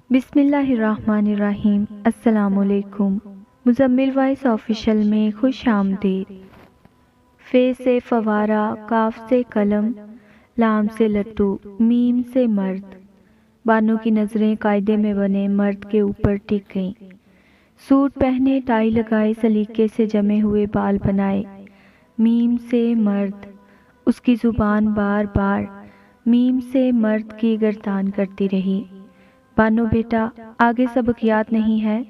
بسم اللہ الرحمن الرحیم۔ السلام علیکم۔ مزمل وائس آفیشل میں خوش آمدید۔ فے سے فوارہ، کاف سے قلم، لام سے لٹو، میم سے مرد۔ بانو کی نظریں قاعدے میں بنے مرد کے اوپر ٹک گئیں۔ سوٹ پہنے، ٹائی لگائے، سلیقے سے جمے ہوئے بال بنائے۔ میم سے مرد۔ اس کی زبان بار بار میم سے مرد کی گردان کرتی رہی۔ بانو بیٹا، آگے سبق یاد نہیں ہے؟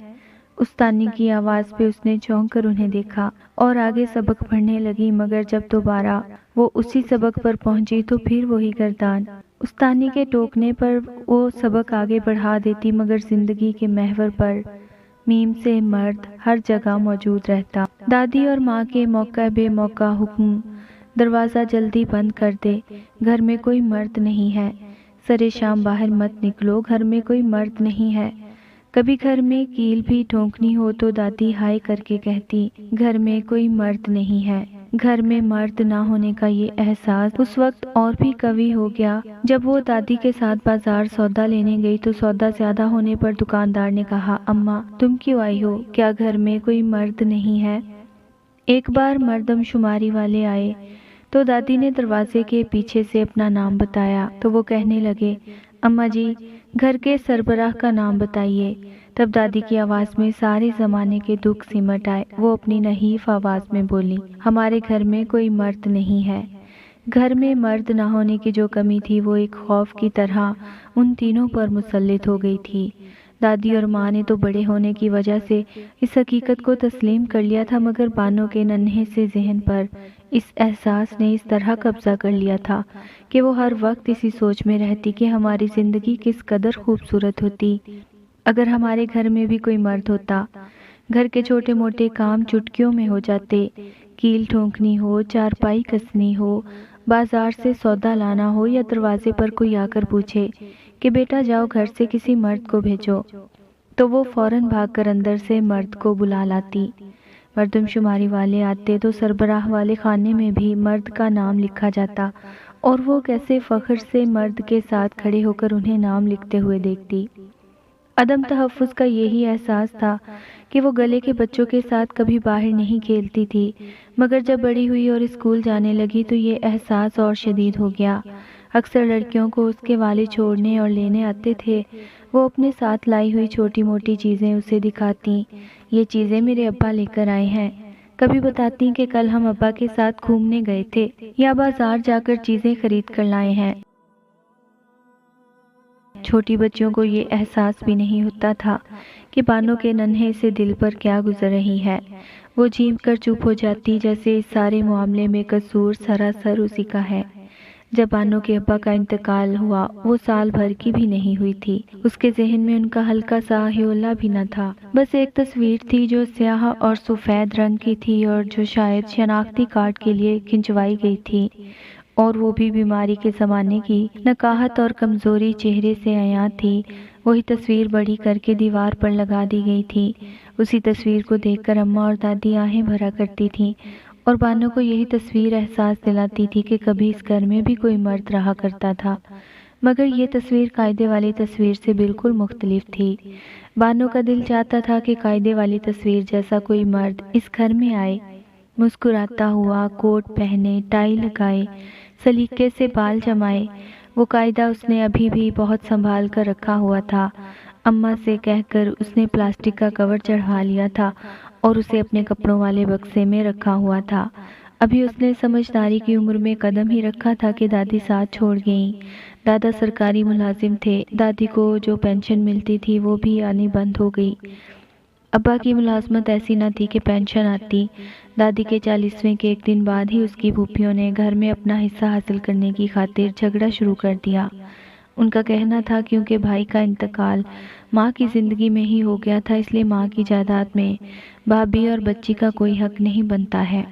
استانی کی آواز پہ اس نے چونک کر انہیں دیکھا اور آگے سبق پڑھنے لگی، مگر جب دوبارہ وہ اسی سبق پر پہنچی تو پھر وہی گردان۔ استانی کے ٹوکنے پر وہ سبق آگے بڑھا دیتی، مگر زندگی کے محور پر میم سے مرد ہر جگہ موجود رہتا۔ دادی اور ماں کے موقع بے موقع حکم، دروازہ جلدی بند کر دے، گھر میں کوئی مرد نہیں ہے، سرے شام باہر مت نکلو، گھر میں کوئی مرد نہیں ہے۔ کبھی گھر میں کیل بھی ٹھونکنی ہو تو دادی ہائے کر کے کہتی، گھر میں کوئی مرد نہیں ہے۔ گھر میں مرد نہ ہونے کا یہ احساس اس وقت اور بھی قوی ہو گیا جب وہ دادی کے ساتھ بازار سودا لینے گئی تو سودا زیادہ ہونے پر دکاندار نے کہا، اماں تم کیوں آئی ہو؟ کیا گھر میں کوئی مرد نہیں ہے؟ ایک بار مردم شماری والے آئے تو دادی نے دروازے کے پیچھے سے اپنا نام بتایا تو وہ کہنے لگے، اماں جی گھر کے سربراہ کا نام بتائیے۔ تب دادی کی آواز میں سارے زمانے کے دکھ سمٹ آئے۔ وہ اپنی نحیف آواز میں بولی، ہمارے گھر میں کوئی مرد نہیں ہے۔ گھر میں مرد نہ ہونے کی جو کمی تھی وہ ایک خوف کی طرح ان تینوں پر مسلط ہو گئی تھی۔ دادی اور ماں نے تو بڑے ہونے کی وجہ سے اس حقیقت کو تسلیم کر لیا تھا، مگر بانو کے ننھے سے ذہن پر اس احساس نے اس طرح قبضہ کر لیا تھا کہ وہ ہر وقت اسی سوچ میں رہتی کہ ہماری زندگی کس قدر خوبصورت ہوتی اگر ہمارے گھر میں بھی کوئی مرد ہوتا۔ گھر کے چھوٹے موٹے کام چٹکیوں میں ہو جاتے، کیل ٹھونکنی ہو، چارپائی کسنی ہو، بازار سے سودا لانا ہو، یا دروازے پر کوئی آ کر پوچھے کہ بیٹا جاؤ گھر سے کسی مرد کو بھیجو، تو وہ فوراً بھاگ کر اندر سے مرد کو بلا لاتی۔ مردم شماری والے آتے تو سربراہ والے خانے میں بھی مرد کا نام لکھا جاتا اور وہ کیسے فخر سے مرد کے ساتھ کھڑے ہو کر انہیں نام لکھتے ہوئے دیکھتی۔ عدم تحفظ کا یہی احساس تھا کہ وہ گلے کے بچوں کے ساتھ کبھی باہر نہیں کھیلتی تھی، مگر جب بڑی ہوئی اور اسکول جانے لگی تو یہ احساس اور شدید ہو گیا۔ اکثر لڑکیوں کو اس کے والد چھوڑنے اور لینے آتے تھے، وہ اپنے ساتھ لائی ہوئی چھوٹی موٹی چیزیں اسے دکھاتی، یہ چیزیں میرے ابا لے کر آئے ہیں۔ کبھی بتاتی کہ کل ہم ابا کے ساتھ گھومنے گئے تھے یا بازار جا کر چیزیں خرید کر لائے ہیں۔ چھوٹی بچیوں کو یہ احساس بھی نہیں ہوتا تھا کہ بانو کے ننھے سے دل پر کیا گزر رہی ہے۔ وہ جھیم کر چپ ہو جاتی، جیسے اس سارے معاملے میں قصور سراسر اسی کا ہے۔ جب بانو کے ابا کا انتقال ہوا وہ سال بھر کی بھی نہیں ہوئی تھی۔ اس کے ذہن میں ان کا ہلکا سا ہیولا بھی نہ تھا، بس ایک تصویر تھی جو سیاہ اور سفید رنگ کی تھی اور جو شاید شناختی کارڈ کے لیے کھنچوائی گئی تھی، اور وہ بھی بیماری کے زمانے کی نکاہت اور کمزوری چہرے سے عیاں تھی۔ وہی تصویر بڑی کر کے دیوار پر لگا دی گئی تھی۔ اسی تصویر کو دیکھ کر اماں اور دادی آہیں بھرا کرتی تھیں، اور بانو کو یہی تصویر احساس دلاتی تھی کہ کبھی اس گھر میں بھی کوئی مرد رہا کرتا تھا، مگر یہ تصویر قاعدے والی تصویر سے بالکل مختلف تھی۔ بانو کا دل چاہتا تھا کہ قاعدے والی تصویر جیسا کوئی مرد اس گھر میں آئے، مسکراتا ہوا، کوٹ پہنے، ٹائی لگائے، سلیقے سے بال جمائے۔ وہ قاعدہ اس نے ابھی بھی بہت سنبھال کر رکھا ہوا تھا۔ اماں سے کہہ کر اس نے پلاسٹک کا کور چڑھا لیا تھا اور اسے اپنے کپڑوں والے بکسے میں رکھا ہوا تھا۔ ابھی اس نے سمجھداری کی عمر میں قدم ہی رکھا تھا کہ دادی ساتھ چھوڑ گئیں۔ دادا سرکاری ملازم تھے، دادی کو جو پینشن ملتی تھی وہ بھی آنی بند ہو گئی۔ ابا کی ملازمت ایسی نہ تھی کہ پینشن آتی۔ دادی کے 40ویں کے ایک دن بعد ہی اس کی پھوپھیوں نے گھر میں اپنا حصہ حاصل کرنے کی خاطر جھگڑا شروع کر دیا۔ ان کا کہنا تھا کیونکہ بھائی کا انتقال ماں کی زندگی میں ہی ہو گیا تھا، اس لیے ماں کی جائیداد میں بھابھی اور بچی کا کوئی حق نہیں بنتا ہے۔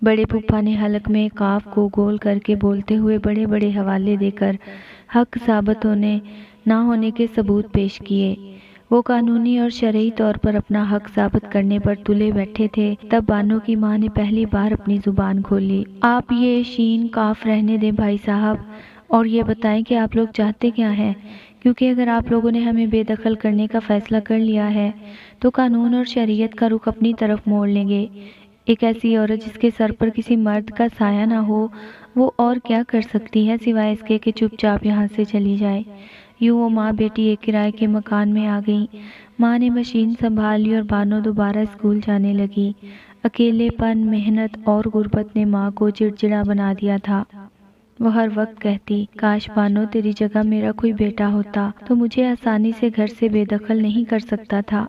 بڑے پھوپھا نے حلق میں قاف کو گول کر کے بولتے ہوئے بڑے بڑے حوالے دے کر حق ثابت ہونے نہ ہونے کے ثبوت پیش کیے۔ وہ قانونی اور شرعی طور پر اپنا حق ثابت کرنے پر تلے بیٹھے تھے، تب بانو کی ماں نے پہلی بار اپنی زبان کھولی۔ آپ یہ شین قاف رہنے دیں بھائی صاحب، اور یہ بتائیں کہ آپ لوگ چاہتے کیا ہیں، کیونکہ اگر آپ لوگوں نے ہمیں بے دخل کرنے کا فیصلہ کر لیا ہے تو قانون اور شریعت کا رخ اپنی طرف موڑ لیں گے۔ ایک ایسی عورت جس کے سر پر کسی مرد کا سایہ نہ ہو، وہ اور کیا کر سکتی ہے سوائے اس کے کہ چپ چاپ یہاں سے چلی جائے۔ یوں وہ ماں بیٹی ایک کرائے کے مکان میں آ گئیں۔ ماں نے مشین سنبھال لی اور بانو دوبارہ اسکول جانے لگی۔ اکیلے پن، محنت اور غربت نے ماں کو چڑچڑا بنا دیا تھا۔ وہ ہر وقت کہتی، کاش بانو تیری جگہ میرا کوئی بیٹا ہوتا تو مجھے آسانی سے گھر سے بے دخل نہیں کر سکتا تھا۔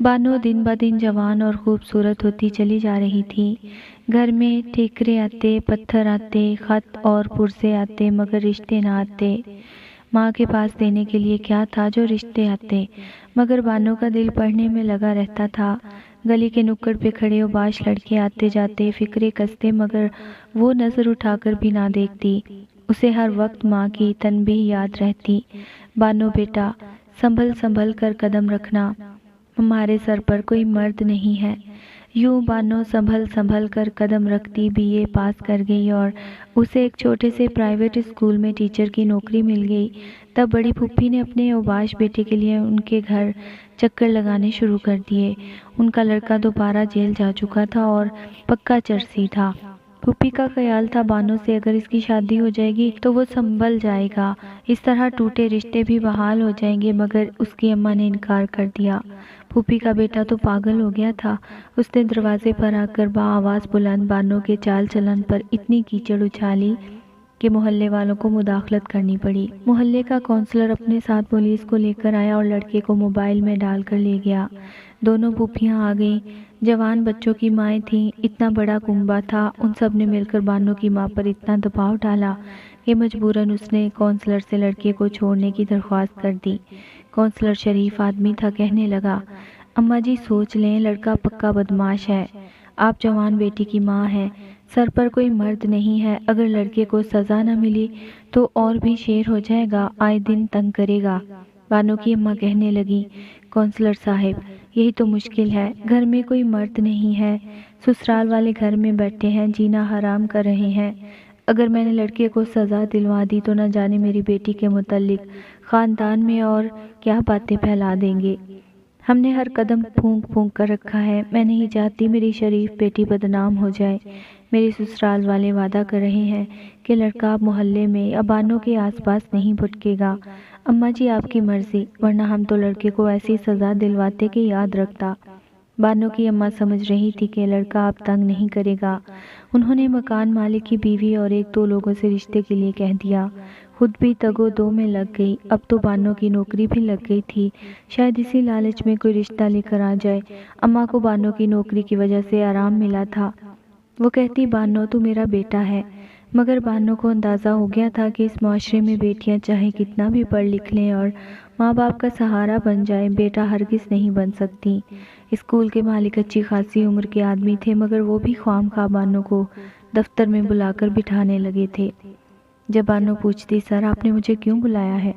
بانو دن بدن جوان اور خوبصورت ہوتی چلی جا رہی تھی۔ گھر میں ٹھیکرے آتے، پتھر آتے، خط اور پرزے آتے، مگر رشتے نہ آتے۔ ماں کے پاس دینے کے لیے کیا تھا جو رشتے آتے، مگر بانو کا دل پڑھنے میں لگا رہتا تھا۔ گلی کے نکڑ پہ کھڑے اوباش لڑکے آتے جاتے، فکرے کستے، مگر وہ نظر اٹھا کر بھی نہ دیکھتی۔ اسے ہر وقت ماں کی تنبیہ یاد رہتی، بانو بیٹا، سنبھل سنبھل کر قدم رکھنا، ہمارے سر پر کوئی مرد نہیں ہے۔ یوں بانو سنبھل سنبھل کر قدم رکھتی بی اے پاس کر گئی اور اسے ایک چھوٹے سے پرائیویٹ اسکول میں ٹیچر کی نوکری مل گئی۔ تب بڑی پھوپھی نے اپنے اوباش بیٹے کے لیے ان کے گھر چکر لگانے شروع کر دیے۔ ان کا لڑکا دوبارہ جیل جا چکا تھا اور پکا چرسی تھا۔ پھوپھی کا خیال تھا بانو سے اگر اس کی شادی ہو جائے گی تو وہ سنبھل جائے گا، اس طرح ٹوٹے رشتے بھی بحال ہو جائیں گے، مگر اس کی اماں نے انکار کر دیا۔ پھوپھی کا بیٹا تو پاگل ہو گیا تھا۔ اس نے دروازے پر آ کر بآواز بلند بانو کے چال چلن پر اتنی کیچڑ اچھالی کہ محلے والوں کو مداخلت کرنی پڑی۔ محلے کا کونسلر اپنے ساتھ پولیس کو لے کر آیا اور لڑکے کو موبائل میں ڈال کر لے گیا۔ دونوں پھوپھیاں آ گئیں، جوان بچوں کی مائیں تھیں، اتنا بڑا کنبہ تھا، ان سب نے مل کر بانو کی ماں پر اتنا دباؤ ڈالا کہ مجبوراً اس نے کونسلر سے لڑکے کو چھوڑنے کی درخواست کر دی۔ کونسلر شریف آدمی تھا، کہنے لگا، اماں جی سوچ لیں، لڑکا پکا بدماش ہے، آپ جوان بیٹی کی ماں ہیں، سر پر کوئی مرد نہیں ہے، اگر لڑکے کو سزا نہ ملی تو اور بھی شیر ہو جائے گا، آئے دن تنگ کرے گا۔ بانو کی اماں کہنے لگی، کونسلر صاحب یہی تو مشکل ہے، گھر میں کوئی مرد نہیں ہے، سسرال والے گھر میں بیٹھے ہیں، جینا حرام کر رہے ہیں، اگر میں نے لڑکے کو سزا دلوا دی تو نہ جانے میری بیٹی کے متعلق خاندان میں اور کیا باتیں پھیلا دیں گے۔ ہم نے ہر قدم پھونک پھونک کر رکھا ہے، میں نہیں چاہتی میری شریف بیٹی بدنام ہو جائے۔ میرے سسرال والے وعدہ کر رہے ہیں کہ لڑکا اب محلے میں یا بانو کے آس پاس نہیں بھٹکے گا۔ اماں جی آپ کی مرضی، ورنہ ہم تو لڑکے کو ایسی سزا دلواتے کہ یاد رکھتا۔ بانو کی اماں سمجھ رہی تھی کہ لڑکا اب تنگ نہیں کرے گا۔ انہوں نے مکان مالک کی بیوی اور ایک دو لوگوں سے رشتے کے لیے کہہ دیا، خود بھی تگو دو میں لگ گئی۔ اب تو بانو کی نوکری بھی لگ گئی تھی، شاید اسی لالچ میں کوئی رشتہ لے کر آ جائے۔ اماں کو بانو کی نوکری کی وجہ سے آرام ملا تھا۔ وہ کہتی، بانو تو میرا بیٹا ہے، مگر بانو کو اندازہ ہو گیا تھا کہ اس معاشرے میں بیٹیاں چاہے کتنا بھی پڑھ لکھ لیں اور ماں باپ کا سہارا بن جائیں، بیٹا ہرگز نہیں بن سکتی۔ اسکول کے مالک اچھی خاصی عمر کے آدمی تھے، مگر وہ بھی خواہ مخواہ بانو کو دفتر میں بلا کر بٹھانے لگے تھے۔ جب بانو پوچھتی، سر آپ نے مجھے کیوں بلایا ہے؟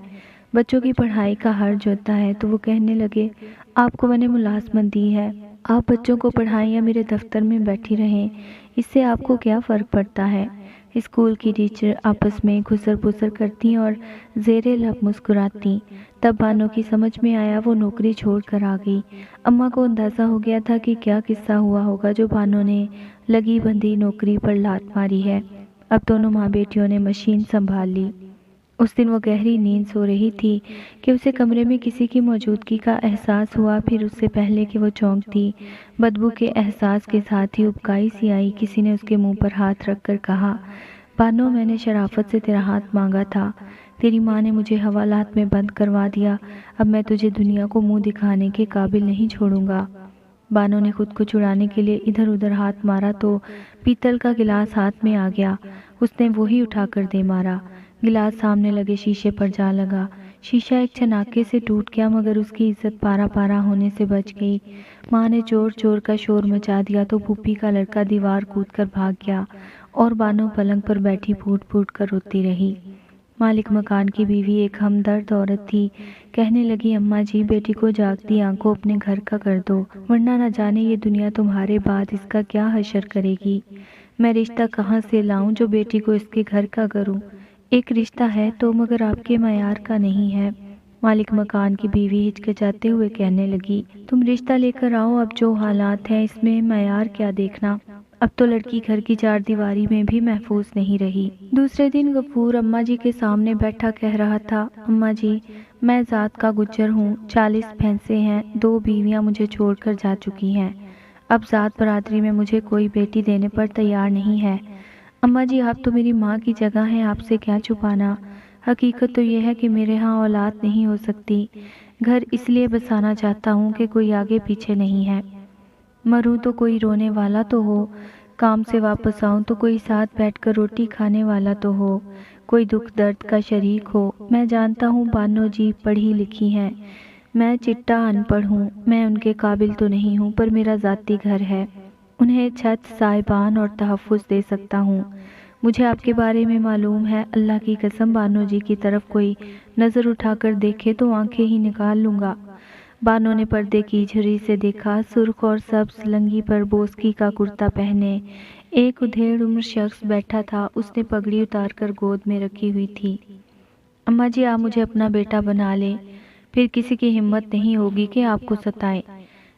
بچوں کی پڑھائی کا حرج ہوتا ہے، تو وہ کہنے لگے، آپ کو میں نے ملازمت دی ہے، آپ بچوں کو پڑھائیں یا میرے دفتر میں بیٹھی رہیں، اس سے آپ کو کیا فرق پڑتا ہے؟ اسکول کی ٹیچر آپس میں گھسر پھسر کرتی اور زیر لب مسکراتی۔ تب بانو کی سمجھ میں آیا، وہ نوکری چھوڑ کر آ گئی۔ اماں کو اندازہ ہو گیا تھا کہ کیا قصہ ہوا ہوگا جو بانو نے لگی بندھی نوکری پر لات ماری ہے۔ اب دونوں ماں بیٹیوں نے مشین سنبھال لی۔ اس دن وہ گہری نیند سو رہی تھی کہ اسے کمرے میں کسی کی موجودگی کا احساس ہوا، پھر اس سے پہلے کہ وہ چونکتی، بدبو کے احساس کے ساتھ ہی ابکائی سی آئی۔ کسی نے اس کے منہ پر ہاتھ رکھ کر کہا، بانو میں نے شرافت سے تیرا ہاتھ مانگا تھا، تیری ماں نے مجھے حوالات میں بند کروا دیا، اب میں تجھے دنیا کو منہ دکھانے کے قابل نہیں چھوڑوں گا۔ بانو نے خود کو چھڑانے کے لیے ادھر ادھر ہاتھ مارا تو پیتل کا گلاس ہاتھ میں آ گیا، اس نے وہی اٹھا کر دے مارا۔ گلاس سامنے لگے شیشے پر جا لگا، شیشہ ایک چھناکے سے ٹوٹ گیا، مگر اس کی عزت پارا پارا ہونے سے بچ گئی۔ ماں نے چور چور کا شور مچا دیا تو پھوپھی کا لڑکا دیوار کود کر بھاگ گیا اور بانو پلنگ پر بیٹھی پھوٹ پھوٹ کر روتی رہی۔ مالک مکان کی بیوی ایک ہمدرد عورت تھی، کہنے لگی، اماں جی بیٹی کو جاگتی آنکھوں اپنے گھر کا کر دو، ورنہ نہ جانے یہ دنیا تمہارے بعد اس کا کیا حشر کرے گی۔ میں رشتہ کہاں سے لاؤں جو بیٹی کو اس کے گھر کا کروں؟ ایک رشتہ ہے تو مگر آپ کے معیار کا نہیں ہے۔ مالک مکان کی بیوی ہچکچاتے ہوئے کہنے لگی، تم رشتہ لے کر آؤ، اب جو حالات ہیں اس میں معیار کیا دیکھنا، اب تو لڑکی گھر کی چار دیواری میں بھی محفوظ نہیں رہی۔ دوسرے دن غفور اماں جی کے سامنے بیٹھا کہہ رہا تھا، اماں جی میں ذات کا گجر ہوں، 40 بھینسیں ہیں، 2 بیویاں مجھے چھوڑ کر جا چکی ہیں، اب ذات برادری میں مجھے کوئی بیٹی دینے پر تیار نہیں ہے۔ اماں جی آپ تو میری ماں کی جگہ ہیں، آپ سے کیا چھپانا، حقیقت تو یہ ہے کہ میرے ہاں اولاد نہیں ہو سکتی، گھر اس لیے بسانا چاہتا ہوں کہ کوئی آگے پیچھے نہیں ہے، مروں تو کوئی رونے والا تو ہو، کام سے واپس آؤں تو کوئی ساتھ بیٹھ کر روٹی کھانے والا تو ہو، کوئی دکھ درد کا شریک ہو۔ میں جانتا ہوں بانو جی پڑھی لکھی ہیں، میں چٹا ان پڑھ ہوں، میں ان کے قابل تو نہیں ہوں، پر میرا ذاتی گھر ہے، انہیں چھت سائبان اور تحفظ دے سکتا ہوں۔ مجھے آپ کے بارے میں معلوم ہے، اللہ کی قسم بانو جی کی طرف کوئی نظر اٹھا کر دیکھے تو آنکھیں ہی نکال لوں گا۔ بانو نے پردے کی جھری سے دیکھا، سرخ اور سبز لنگی پر بوسکی کا کرتا پہنے ایک ادھیڑ عمر شخص بیٹھا تھا، اس نے پگڑی اتار کر گود میں رکھی ہوئی تھی۔ اماں جی آپ مجھے اپنا بیٹا بنا لیں، پھر کسی کی ہمت نہیں ہوگی کہ آپ کو ستائیں،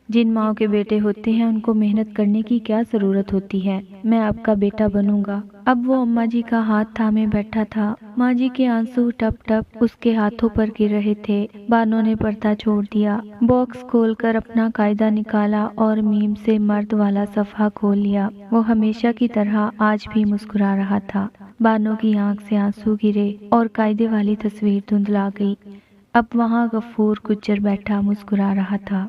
جن ماؤں کے بیٹے ہوتے ہیں ان کو محنت کرنے کی کیا ضرورت ہوتی ہے، میں آپ کا بیٹا بنوں گا۔ اب وہ اماں جی کا ہاتھ تھامے بیٹھا تھا، ماں جی کے آنسو ٹپ ٹپ اس کے ہاتھوں پر گر رہے تھے۔ بانو نے پردہ چھوڑ دیا، باکس کھول کر اپنا قاعدہ نکالا اور میم سے مرد والا صفحہ کھول لیا۔ وہ ہمیشہ کی طرح آج بھی مسکرا رہا تھا۔ بانو کی آنکھ سے آنسو گرے اور قاعدے والی تصویر دھندلا گئی۔ اب وہاں غفور گجر بیٹھا مسکرا رہا تھا۔